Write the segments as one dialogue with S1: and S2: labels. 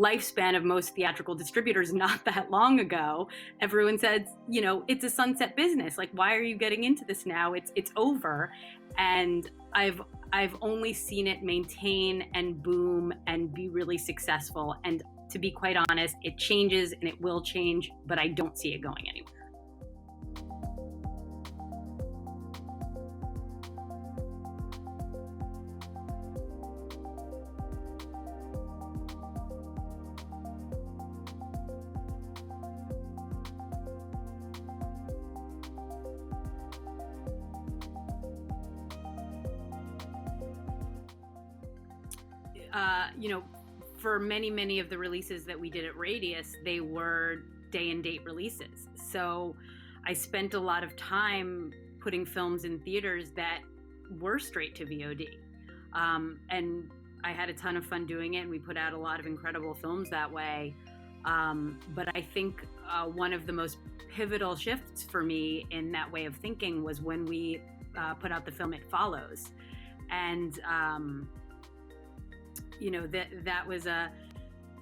S1: lifespan of most theatrical distributors not that long ago, everyone said, it's a sunset business. Like, why are you getting into this now? It's over. And I've only seen it maintain and boom and be really successful. And to be quite honest, it changes and it will change, but I don't see it going anywhere. For many of the releases that we did at Radius, they were day and date releases. So I spent a lot of time putting films in theaters that were straight to VOD. And I had a ton of fun doing it, and we put out a lot of incredible films that way. But I think one of the most pivotal shifts for me in that way of thinking was when we put out the film It Follows. And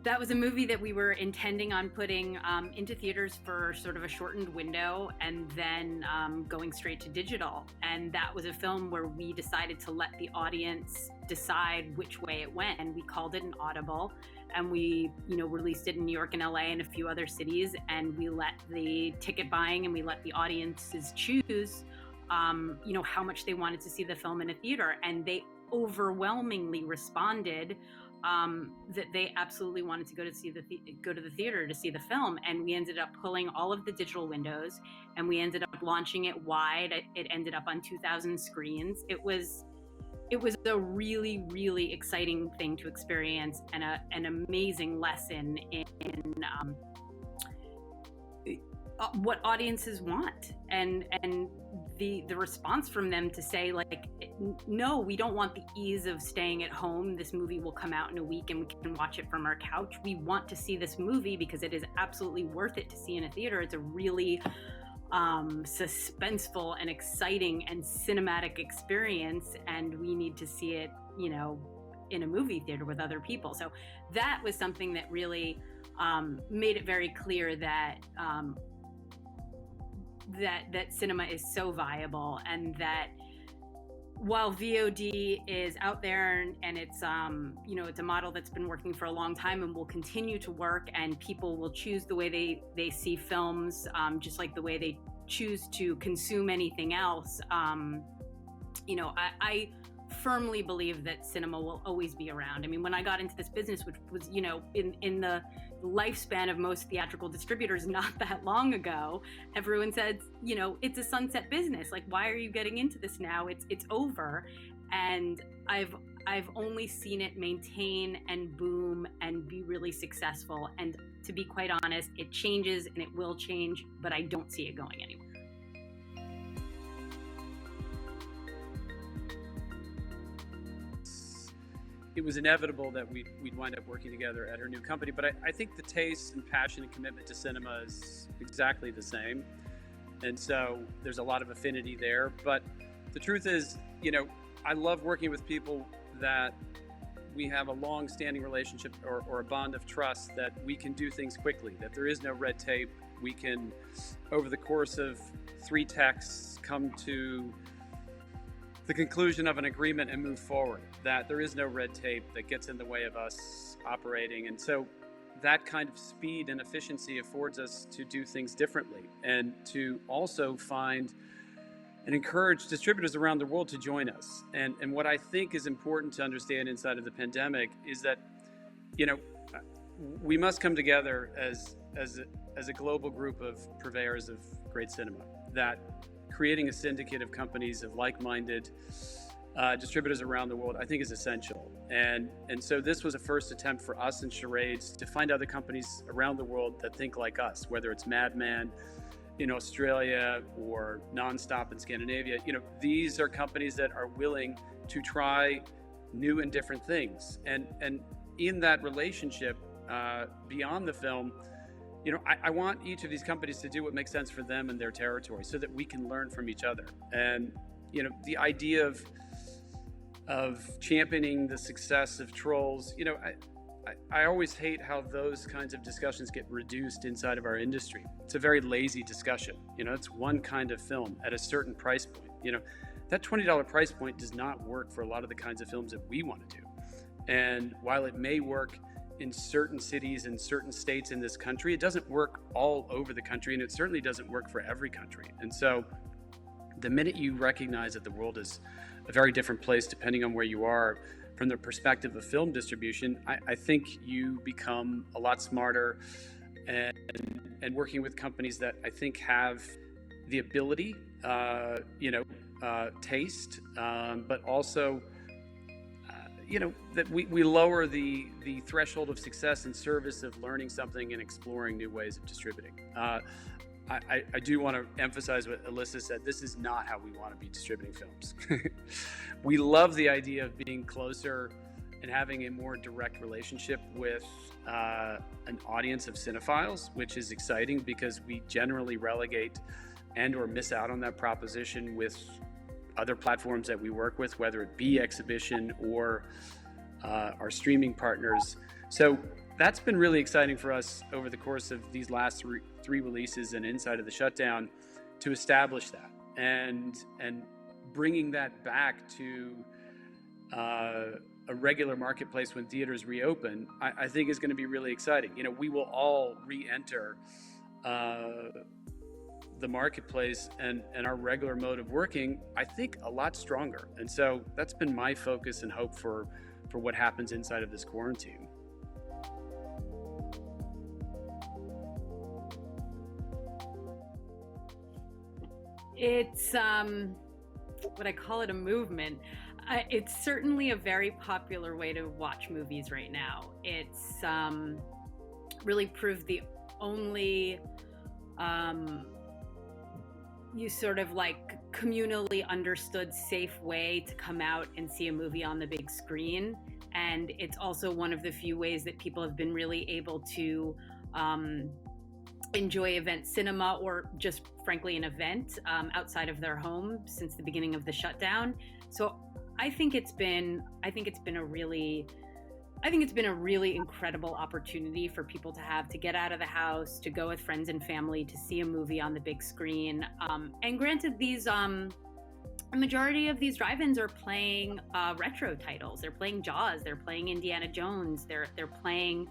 S1: that was a movie that we were intending on putting into theaters for sort of a shortened window, and then going straight to digital. And that was a film where we decided to let the audience decide which way it went, and we called it an audible. And we, released it in New York and LA and a few other cities, and we let the ticket buying and we let the audiences choose, how much they wanted to see the film in a theater. And they overwhelmingly responded that they absolutely wanted to go to the theater to see the film. And we ended up pulling all of the digital windows, and we ended up launching it wide. It ended up on 2,000 screens. It was a really, really exciting thing to experience, and an amazing lesson in what audiences want, and the response from them to say, like, no, we don't want the ease of staying at home. This movie will come out in a week and we can watch it from our couch. We want to see this movie because it is absolutely worth it to see in a theater. It's a really suspenseful and exciting and cinematic experience, and we need to see it, in a movie theater with other people. So that was something that really made it very clear that that cinema is so viable, and that while VOD is out there and it's it's a model that's been working for a long time and will continue to work, and people will choose the way they see films, just like the way they choose to consume anything else. I firmly believe that cinema will always be around. I mean, when I got into this business, which was, in the lifespan of most theatrical distributors not that long ago, everyone said, it's a sunset business. Like, why are you getting into this now? It's over. And I've only seen it maintain and boom and be really successful. And to be quite honest, it changes and it will change, but I don't see it going anywhere.
S2: It was inevitable that we'd wind up working together at her new company, but I think the taste and passion and commitment to cinema is exactly the same. And so there's a lot of affinity there. But the truth is, I love working with people that we have a long-standing relationship or a bond of trust, that we can do things quickly, that there is no red tape. We can, over the course of 3 texts, come to the conclusion of an agreement and move forward, that there is no red tape that gets in the way of us operating. And so that kind of speed and efficiency affords us to do things differently, and to also find and encourage distributors around the world to join us. And what I think is important to understand inside of the pandemic is that, we must come together as a global group of purveyors of great cinema, that creating a syndicate of companies, of like-minded distributors around the world, I think is essential. And so this was a first attempt for us and Charades to find other companies around the world that think like us, whether it's Madman in Australia or Nonstop in Scandinavia. These are companies that are willing to try new and different things. And in that relationship, beyond the film, I want each of these companies to do what makes sense for them and their territory, so that we can learn from each other. And the idea of championing the success of Trolls, I always hate how those kinds of discussions get reduced inside of our industry. It's a very lazy discussion. It's one kind of film at a certain price point. That $20 price point does not work for a lot of the kinds of films that we want to do. And while it may work in certain cities and certain states in this country, it doesn't work all over the country, and it certainly doesn't work for every country. And so the minute you recognize that the world is a very different place depending on where you are from the perspective of film distribution, I think you become a lot smarter and working with companies that I think have the ability, taste, but also, that we lower the threshold of success in service of learning something and exploring new ways of distributing. I do want to emphasize what Elisa said. This is not how we want to be distributing films. We love the idea of being closer and having a more direct relationship with an audience of cinephiles, which is exciting because we generally relegate and or miss out on that proposition with other platforms that we work with, whether it be exhibition or our streaming partners. So that's been really exciting for us over the course of these last three releases and inside of the shutdown to establish that and bringing that back to a regular marketplace when theaters reopen, I think is going to be really exciting. We will all re-enter the marketplace and our regular mode of working, I think, a lot stronger. And so that's been my focus and hope for what happens inside of this quarantine.
S1: It's what I call it, a movement. It's certainly a very popular way to watch movies right now. It's really proved the only you sort of like communally understood safe way to come out and see a movie on the big screen. And it's also one of the few ways that people have been really able to enjoy event cinema, or just frankly an event outside of their home since the beginning of the shutdown. So I think it's been a really incredible opportunity for people to get out of the house, to go with friends and family, to see a movie on the big screen. And granted, these a majority of these drive-ins are playing retro titles. They're playing Jaws. They're playing Indiana Jones. They're playing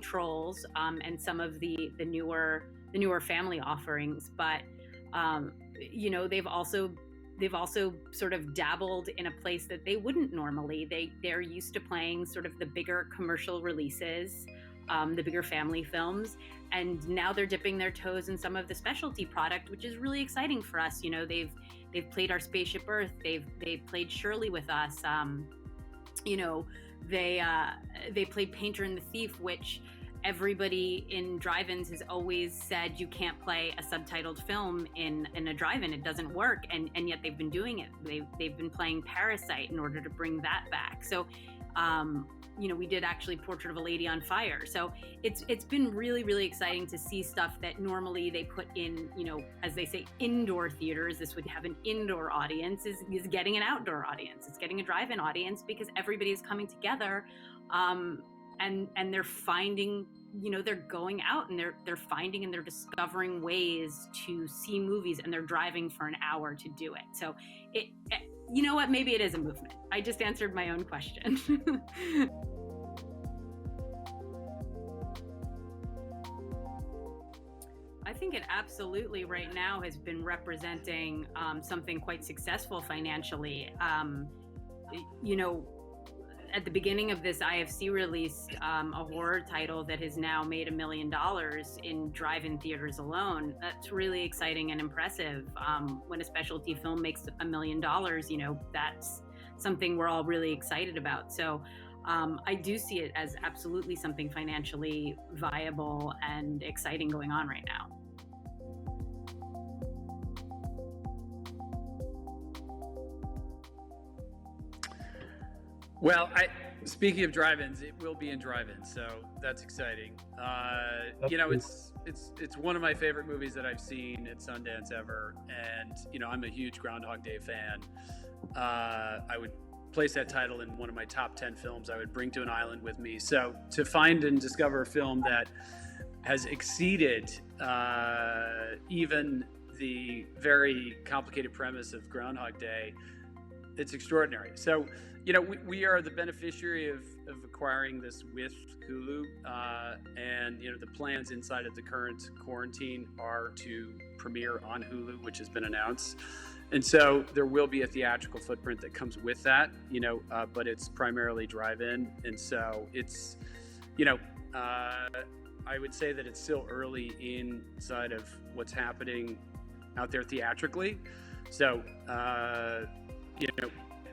S1: Trolls and some of the newer family offerings. But they've also sort of dabbled in a place that they wouldn't normally. They're used to playing sort of the bigger commercial releases, the bigger family films, and now they're dipping their toes in some of the specialty product, which is really exciting for us. They've played our Spaceship Earth. They've played Shirley with us. They played Painter and the Thief, which everybody in drive-ins has always said you can't play a subtitled film in a drive-in. It doesn't work, and yet they've been doing it. They've been playing Parasite in order to bring that back. So we did actually Portrait of a Lady on Fire. So it's been really, really exciting to see stuff that normally they put in, as they say, indoor theaters. This would have an indoor audience, is getting an outdoor audience. It's getting a drive-in audience because everybody is coming together, and they're finding, they're going out and they're finding and they're discovering ways to see movies, and they're driving for an hour to do it. So you know what? Maybe it is a movement. I just answered my own question. I think it absolutely right now has been representing something quite successful financially. At the beginning of this, IFC released a horror title that has now made $1 million in drive-in theaters alone. That's really exciting and impressive. When a specialty film makes $1 million, that's something we're all really excited about. So I do see it as absolutely something financially viable and exciting going on right now.
S2: Well, speaking of drive-ins, it will be in drive-ins, so that's exciting. It's one of my favorite movies that I've seen at Sundance ever, and I'm a huge Groundhog Day fan. I would place that title in one of my top 10 films I would bring to an island with me. So to find and discover a film that has exceeded even the very complicated premise of Groundhog Day, it's extraordinary. So, we are the beneficiary of acquiring this with Hulu, and the plans inside of the current quarantine are to premiere on Hulu, which has been announced. And so there will be a theatrical footprint that comes with that, but it's primarily drive-in. And so it's, I would say that it's still early inside of what's happening out there theatrically. So,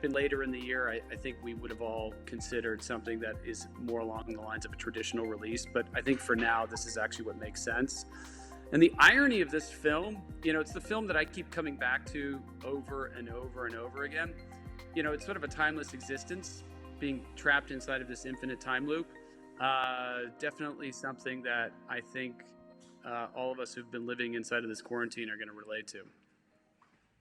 S2: later in the year, I think we would have all considered something that is more along the lines of a traditional release. But I think for now, this is actually what makes sense. And the irony of this film, it's the film that I keep coming back to over and over and over again. It's sort of a timeless existence, being trapped inside of this infinite time loop. Definitely something that I think all of us who've been living inside of this quarantine are going to relate to.